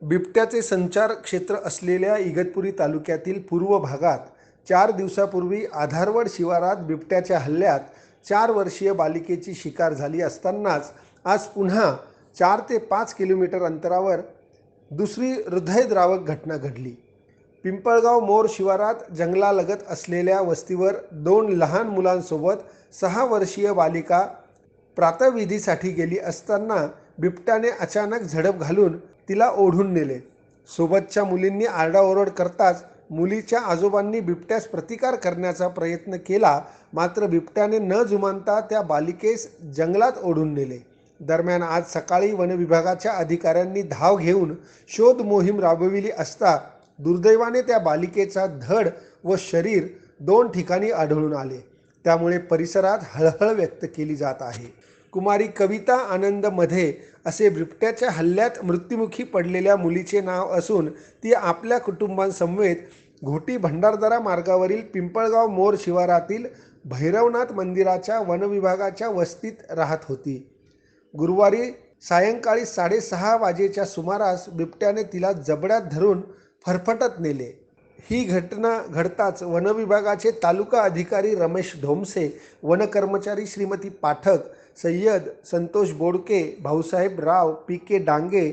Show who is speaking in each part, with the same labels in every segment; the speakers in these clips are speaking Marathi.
Speaker 1: बिबट्याचे संचार क्षेत्र असलेल्या इगतपुरी तालुक्यातील पूर्व भागात 4 दिवसापूर्वी आधारवड शिवारात बिबट्याच्या हल्ल्यात 4 वर्षीय बालिकेची शिकार झाली असतानाच आज पुन्हा 4 ते 5 किलोमीटर अंतरावर दुसरी हृदयद्रावक घटना घडली. पिंपळगाव मोर शिवारात जंगलालगत असलेल्या वस्तीवर 2 लहान मुलांसोबत 6 वर्षीय बालिका प्रातःविधीसाठी गेली असताना बिबट्याने अचानक झडप घालून तिला ओढून नेले. सोबतच्या मुलींनी आरडाओरड करताच मुलीच्या आजोबांनी बिबट्यास प्रतिकार करण्याचा प्रयत्न केला, मात्र बिबट्याने न जुमानता त्या बालिकेस जंगलात ओढून नेले. दरम्यान आज सकाळी वनविभागाच्या अधिकाऱ्यांनी धाव घेऊन शोध मोहीम राबविली असता दुर्दैवाने त्या बालिकेचा धड व शरीर 2 ठिकाणी आढळून आले. त्यामुळे परिसरात हळहळ व्यक्त केली जात आहे. कुमारी कविता आनंद मध्ये असे बिबट्याच्या हल्ल्यात मृत्युमुखी पडलेल्या मुलीचे नाव असून ती आपल्या कुटुंबासमवेत घोटी भंडारदरा मार्गावरील पिंपळगाव मोर शिवारातील भैरवनाथ मंदिराच्या वनविभागाच्या वस्तीत राहत होती. गुरुवारी सायंकाळी 6:30 वाजेच्या सुमारास बिबट्याने तिला जबड्यात धरून फरफटत नेले. ही घटना घडताच वनविभागाचे तालुका अधिकारी रमेश धोमसे, वनकर्मचारी श्रीमती पाठक, सय्यद, संतोष बोडके, भाऊसाहेब राव, पी.के. डांगे,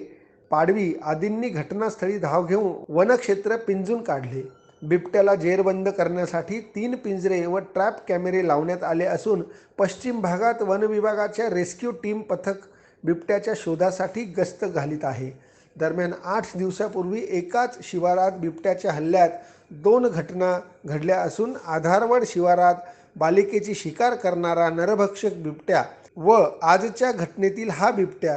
Speaker 1: पाडवी आदींनी घटनास्थळी धाव घेऊन वनक्षेत्र पिंजून काढले. बिबट्याला जेरबंद करण्यासाठी 3 पिंजरे व ट्रॅप कॅमेरे लावण्यात आले असून पश्चिम भागात वनविभागाच्या रेस्क्यू टीम पथक बिबट्याच्या शोधासाठी गस्त घालीत आहे. दरम्यान 8 दिवसापूर्वी एकाच शिवारात बिबट्याच्या हल्ल्यात 2 घटना घडल्या असून आधारवड शिवारात बालिकेची शिकार करणारा नरभक्षक बिबट्या व आजच्या घटनेतील हा बिबट्या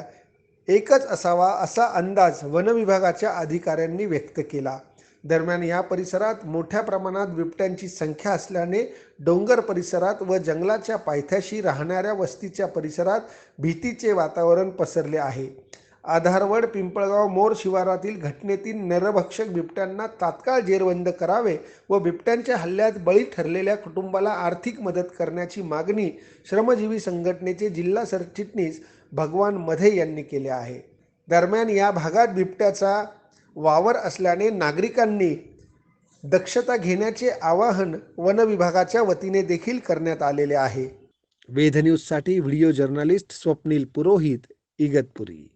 Speaker 1: एकच असावा असा अंदाज वनविभागाच्या अधिकाऱ्यांनी व्यक्त केला. दरम्यान या परिसरात मोठ्या प्रमाणात बिबट्यांची संख्या असल्याने डोंगर परिसरात व जंगलाच्या पायथ्याशी राहणाऱ्या वस्तीच्या परिसरात भीतीचे वातावरण पसरले आहे. आधारवड पिंपळगाव मोर शिवारातील घटनेतील नरभक्षक बिबट्यांना तात्काळ जेरबंद करावे व बिबट्यांच्या हल्ल्यात बळी ठरलेल्या कुटुंबाला आर्थिक मदत करण्याची मागणी श्रमजीवी संघटनेचे जिल्हा सरचिटणीस भगवान मधे यांनी केले आहे. दरम्यान या भागात बिबट्याचा वावर असल्याने नागरिकांनी दक्षता घेण्याचे आवाहन वनविभागाच्या वतीने देखील करण्यात आलेले आहे. वेध न्यूजसाठी व्हिडिओ जर्नलिस्ट स्वप्नील पुरोहित, इगतपुरी.